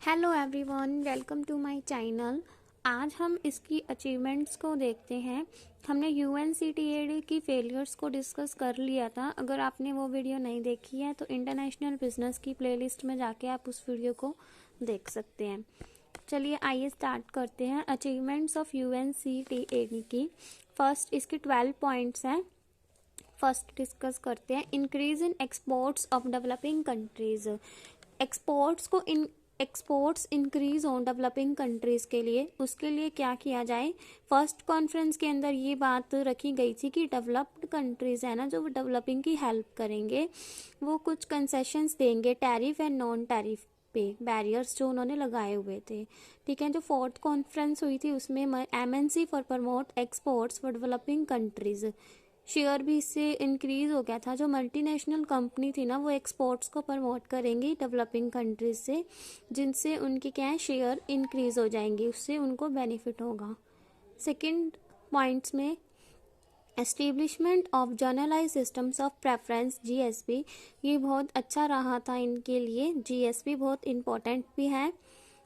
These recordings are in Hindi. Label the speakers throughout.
Speaker 1: Hello everyone, welcome to my channel. आज हम इसकी अचीवमेंट्स को देखते हैं। हमने UNCTAD की फेलियर्स को डिस्कस कर लिया था। अगर आपने वो वीडियो नहीं देखी है तो इंटरनेशनल बिजनेस की प्लेलिस्ट में जाके आप उस वीडियो को देख सकते हैं। चलिए आइए स्टार्ट करते हैं अचीवमेंट्स ऑफ UNCTAD की। फर्स्ट इसके 12 पॉइंट्स हैं। फर्स्ट डिस्कस करते हैं increase in exports of developing countries. Exports increase हो डेवलपिंग कंट्रीज के लिए, उसके लिए क्या किया जाए। फर्स्ट कॉन्फ्रेंस के अंदर ये बात रखी गई थी कि डेवलप्ड कंट्रीज है ना, जो डेवलपिंग की हेल्प करेंगे वो कुछ कंसेशंस देंगे टैरिफ एंड नॉन टैरिफ पे, बैरियर्स जो उन्होंने लगाए हुए थे। ठीक है, जो फोर्थ कॉन्फ्रेंस हुई थी उसमें MNC for promote exports for developing countries, share भी इससे इंक्रीज हो गया था। जो मल्टीनेशनल कंपनी थी ना वो एक्सपोर्ट्स को प्रमोट करेंगी डेवलपिंग कंट्रीज से, जिनसे उनकी क्या है शेयर इंक्रीज हो जाएंगी, उससे उनको बेनिफिट होगा। सेकंड पॉइंट्स में establishment of generalized systems of preference GSP, ये बहुत अच्छा रहा था इनके लिए। GSP बहुत इम्पोर्टेंट भी है।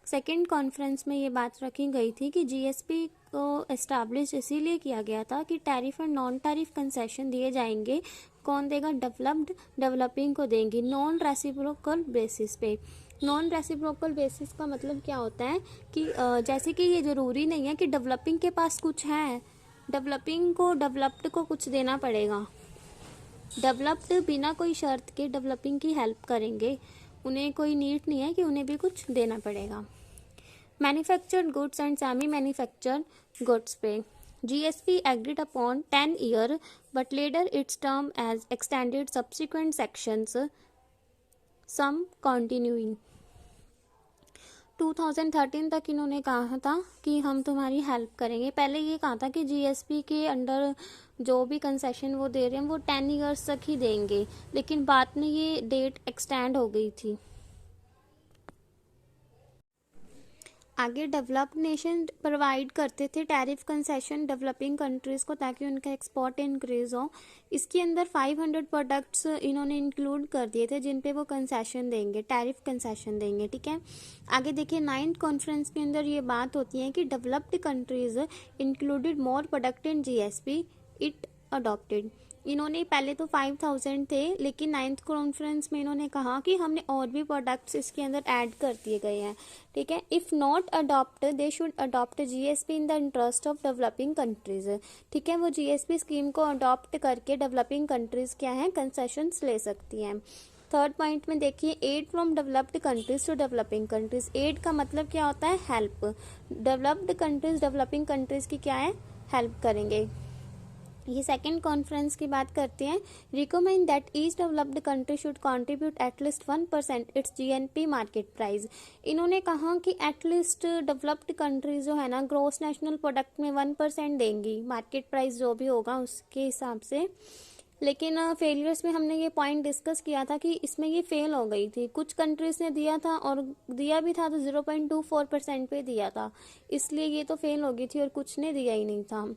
Speaker 1: सेकेंड कॉन्फ्रेंस में ये बात रखी गई थी कि GSP को एस्टैब्लिश इसीलिए किया गया था कि tariff and non tariff concession दिए जाएंगे। कौन देगा? डेवलप्ड डेवलपिंग को देंगी, नॉन रेसिप्रोकल बेसिस पे। नॉन रेसिप्रोकल बेसिस का मतलब क्या होता है कि जैसे कि ये ज़रूरी नहीं है कि डेवलपिंग के पास कुछ है, डेवलपिंग को डेवलप्ड को कुछ देना पड़ेगा। डेवलप्ड बिना कोई शर्त के डेवलपिंग की हेल्प करेंगे, उन्हें कोई नीड नहीं है कि उन्हें भी कुछ देना पड़ेगा। Manufactured goods and semi manufactured goods पे GSP agreed upon 10 year but later its term as extended subsequent sections some continuing. 2013 तक इन्होंने कहा था कि हम तुम्हारी हेल्प करेंगे। पहले ये कहा था कि GSP के अंडर जो भी कंसेशन वो दे रहे हैं वो 10 ईयर्स तक ही देंगे, लेकिन बाद में ये डेट एक्सटेंड हो गई थी। आगे डेवलप्ड नेशन प्रोवाइड करते थे टैरिफ कंसेशन डेवलपिंग कंट्रीज को ताकि उनका एक्सपोर्ट इंक्रीज हो। इसके अंदर 500 प्रोडक्ट्स इन्होंने इंक्लूड कर दिए थे जिन पे वो कंसेशन देंगे, टैरिफ कंसेशन देंगे। ठीक है, आगे देखिए 9th कॉन्फ्रेंस के अंदर ये बात होती है कि developed countries included more product in GSP it adopted. इन्होंने पहले तो 5000 थे, लेकिन 9th कॉन्फ्रेंस में इन्होंने कहा कि हमने और भी प्रोडक्ट्स इसके अंदर ऐड कर दिए गए हैं। ठीक है, if not adopt they should adopt GSP in the interest of developing countries. ठीक है, वो GSP स्कीम को अडॉप्ट करके डेवलपिंग कंट्रीज क्या है कंसेशंस ले सकती हैं। थर्ड पॉइंट में देखिए aid from developed countries to developing countries. Aid का मतलब क्या होता है? Help. Developed countries developing countries की क्या है? हेल्प करेंगे। ये सेकेंड कॉन्फ्रेंस की बात करते हैं। Recommend that each developed country should contribute at least 1% it's GNP market price. इन्होंने कहा कि एटलीस्ट डेवलप्ड कंट्रीज जो है ना ग्रॉस नेशनल प्रोडक्ट में 1% देंगी, मार्केट प्राइस जो भी होगा उसके हिसाब से। लेकिन फेलियर्स में हमने ये पॉइंट डिस्कस किया था कि इसमें ये फेल हो गई थी। कुछ कंट्रीज ने दिया था और दिया भी था तो 0.24% पे दिया था, इसलिए ये तो फेल हो गई थी, और कुछ ने दिया ही नहीं था।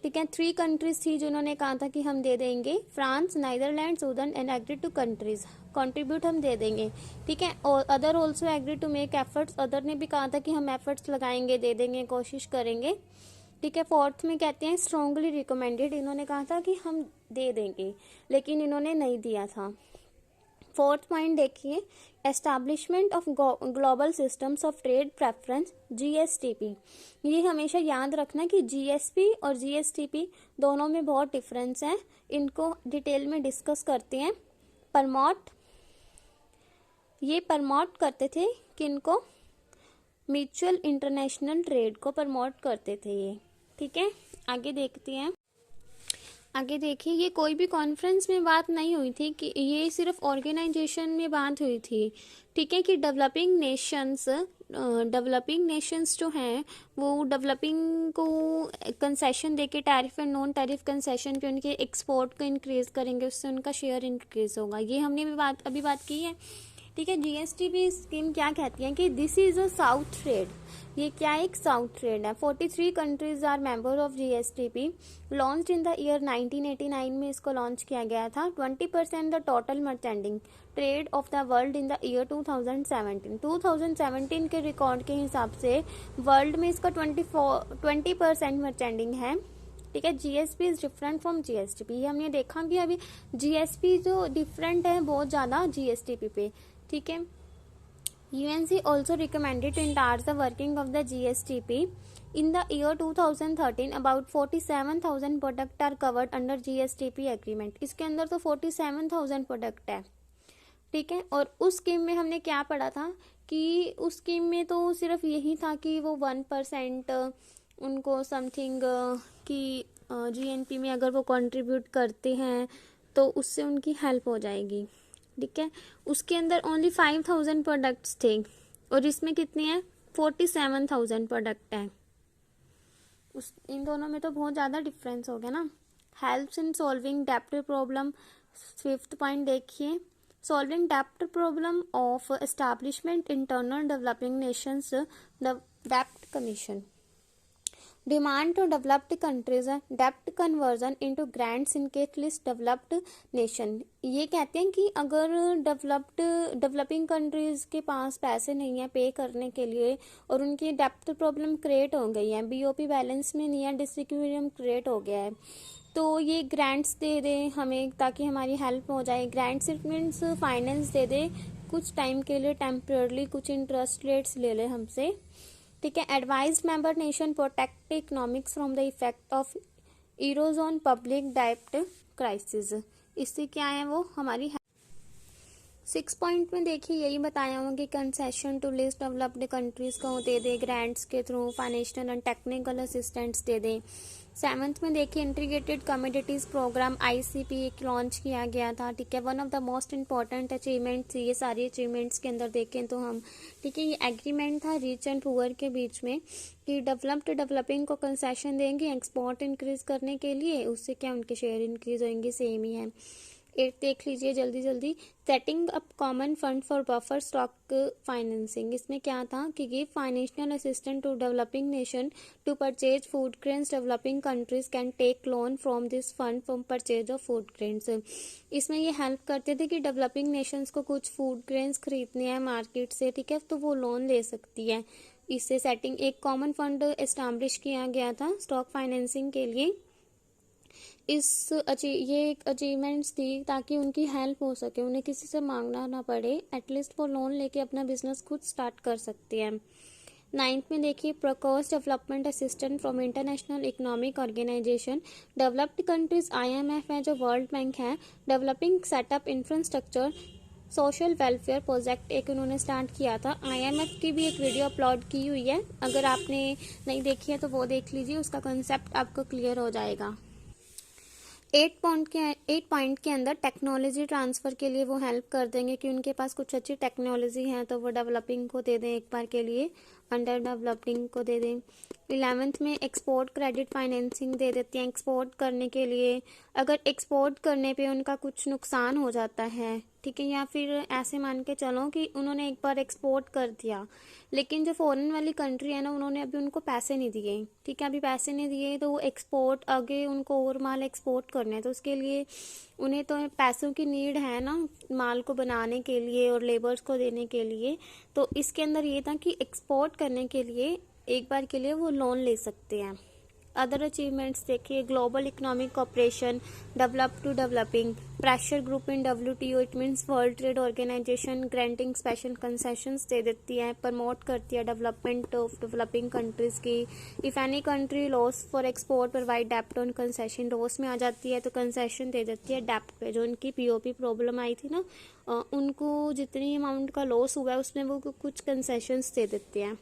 Speaker 1: ठीक है, 3 कंट्रीज थी जिन्होंने कहा था कि हम दे देंगे, France, Netherlands, Sudan and agree to countries contribute हम दे देंगे। ठीक है, और other also agree to make efforts, other ने भी कहा था कि हम एफर्ट्स लगाएंगे, दे देंगे, कोशिश करेंगे। ठीक है, फोर्थ में कहते हैं स्ट्रांगली रिकमेंडेड, इन्होंने कहा था कि हम दे देंगे लेकिन इन्होंने नहीं दिया था। फोर्थ पॉइंट देखिए establishment of global systems of trade preference GSTP। ये हमेशा याद रखना कि GSP और GSTP दोनों में बहुत डिफरेंस है, इनको डिटेल में डिस्कस करते हैं। ये प्रमोट करते थे किनको? म्यूचुअल इंटरनेशनल ट्रेड को प्रमोट करते थे ये। ठीक है, आगे देखते हैं। आगे देखिए ये कोई भी कॉन्फ्रेंस में बात नहीं हुई थी कि ये सिर्फ ऑर्गेनाइजेशन में बात हुई थी। ठीक है, कि डेवलपिंग नेशंस जो हैं वो डेवलपिंग को कंसेशन देके tariff and non tariff concession पे उनके एक्सपोर्ट को इंक्रीज करेंगे, उससे उनका शेयर इंक्रीज होगा। ये हमने भी अभी बात की है। ठीक है, GSTP स्कीम क्या कहती है कि this is a south trade. ये क्या एक साउथ ट्रेड है। 43 countries are member of GSTP। Launch in the year 1989 में इसको लॉन्च किया गया था। 20% the trade of the world in the year 2017। 2017 के रिकॉर्ड के हिसाब से वर्ल्ड में इसका 20% मर्चेंडिंग है। ठीक है, GSP is different from GSTP. हमने देखा कि अभी जीएसपी जो डिफरेंट है बहुत ज़्यादा जीएसटीपी पे। ठीक है, UNC also recommended to enlarge the working of the GSTP. In the year 2013, about 47,000 product are covered under GSTP agreement. इसके अंदर तो 47,000 प्रोडक्ट है। ठीक है, और उस स्कीम में हमने क्या पढ़ा था कि उस स्कीम में तो सिर्फ यही था कि वो 1% उनको समथिंग कि GNP में अगर वो कंट्रीब्यूट करते हैं तो उससे उनकी हेल्प हो जाएगी। ठीक है, उसके अंदर ओनली 5,000 प्रोडक्ट्स थे और इसमें कितने हैं 47,000 प्रोडक्ट हैं। इन दोनों में तो बहुत ज़्यादा डिफरेंस हो गया ना। हेल्प्स इन सॉल्विंग डेब्ट प्रॉब्लम। 5th पॉइंट देखिए, सॉल्विंग डेब्ट problem of establishment internal developing Nations the डेब्ट commission. Demand to developed countries डेब्ट conversion into grants in case developed nation. ये कहते हैं कि अगर डेवलपिंग कंट्रीज के पास पैसे नहीं है पे करने के लिए और उनकी डेब्ट प्रॉब्लम क्रिएट हो गई है, BOP बैलेंस में नहीं है, डिसइक्विलिब्रियम क्रिएट हो गया है, तो ये ग्रांट्स दे दे हमें ताकि हमारी हेल्प हो जाए। ग्रांट्स मीन्स फाइनेंस दे दे कुछ टाइम के लिए, टेम्पररी, कुछ इंटरेस्ट रेट्स ले ले हमसे। ठीक है, advise member nation protect economics from the effect of eurozone public डेब्ट क्राइसिस। इससे क्या है वो हमारी 6 पॉइंट में देखिए यही बताया हूँ कि concession to list developed countries को दे दे, ग्रांट्स के through financial and technical assistants दे दे। 7th में देखिए इंटीग्रेटेड कमोडिटीज प्रोग्राम ICP एक लॉन्च किया गया था। ठीक है, one of the most important achievements ये सारी अचीवमेंट्स के अंदर देखें तो हम, ठीक है, ये एग्रीमेंट था रिच एंड पुअर के बीच में कि डेवलपिंग को कंसेशन देंगे एक्सपोर्ट इंक्रीज करने के लिए, उससे क्या उनके शेयर इंक्रीज होंगे, सेम ही है। 8 देख लीजिए जल्दी जल्दी, setting up common fund for buffer stock financing. इसमें क्या था कि give financial assistant to developing nation to purchase food grains. Developing countries can take loan from this fund for purchase of food grains. इसमें ये हेल्प करते थे कि डेवलपिंग नेशंस को कुछ फूड ग्रेन्स खरीदने हैं मार्केट से, ठीक है, तो वो लोन ले सकती है। इससे सेटिंग एक कॉमन फंड एस्टैब्लिश किया गया था स्टॉक फाइनेंसिंग के लिए। ये एक अचीवमेंट्स थी ताकि उनकी हेल्प हो सके, उन्हें किसी से मांगना ना पड़े, एटलीस्ट वो लोन लेके अपना बिजनेस खुद स्टार्ट कर सकते हैं। 9th में देखिए प्रकोस development assistant from international economic organisation. Developed countries IMF है जो वर्ल्ड बैंक है, developing setup infrastructure social welfare project एक उन्होंने स्टार्ट किया था। IMF की भी एक वीडियो अपलोड की हुई है, अगर आपने नहीं देखी है तो वो देख लीजिए, उसका कंसेप्ट आपको क्लियर हो जाएगा। 8 पॉइंट के अंदर टेक्नोलॉजी ट्रांसफ़र के लिए वो हेल्प कर देंगे कि उनके पास कुछ अच्छी टेक्नोलॉजी है तो वो डेवलपिंग को दे दें एक बार के लिए, अंडर डेवलपिंग को दे दें। 11th में एक्सपोर्ट क्रेडिट फाइनेंसिंग दे देती हैं एक्सपोर्ट करने के लिए, अगर एक्सपोर्ट करने पे उनका कुछ नुकसान हो जाता है, ठीक है, या फिर ऐसे मान के चलो कि उन्होंने एक बार एक्सपोर्ट कर दिया लेकिन जो फॉरेन वाली कंट्री है ना उन्होंने अभी उनको पैसे नहीं दिए, ठीक है, अभी पैसे नहीं दिए तो वो एक्सपोर्ट आगे उनको और माल एक्सपोर्ट करना है, तो उसके लिए उन्हें तो पैसों की नीड है ना माल को बनाने के लिए और लेबर्स को देने के लिए। तो इसके अंदर ये था कि एक्सपोर्ट करने के लिए एक बार के लिए वो लोन ले सकते हैं। अदर अचीवमेंट्स देखिए global economic cooperation, develop to developing, pressure group in WTO, it means world trade organisation, granting special concessions दे देती है, प्रमोट करती है डेवलपमेंट ऑफ डेवलपिंग कंट्रीज की। If any country loss for export provide डेप्ट ऑन कंसेशन, लॉस में आ जाती है तो कंसेशन दे देती है डेप्ट पे, जो उनकी POP प्रॉब्लम आई थी ना उनको जितनी अमाउंट का लॉस हुआ है उसमें वो कुछ कंसेशंस दे देते हैं।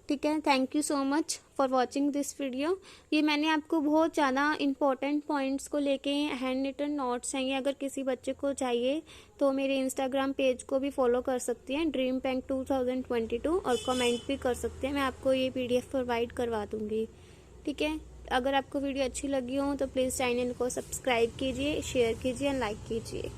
Speaker 1: ठीक है, thank you so much for watching this video. ये मैंने आपको बहुत ज़्यादा इंपॉर्टेंट पॉइंट्स को लेके हैंड रिटन नोट्स हैं, ये अगर किसी बच्चे को चाहिए तो मेरे इंस्टाग्राम पेज को भी फॉलो कर सकती हैं ड्रीम बैंक 2022 और कमेंट भी कर सकते हैं, मैं आपको ये PDF प्रोवाइड करवा दूँगी। ठीक है, अगर आपको वीडियो अच्छी लगी हो तो प्लीज़ चैनल को सब्सक्राइब कीजिए, शेयर कीजिए, लाइक कीजिए।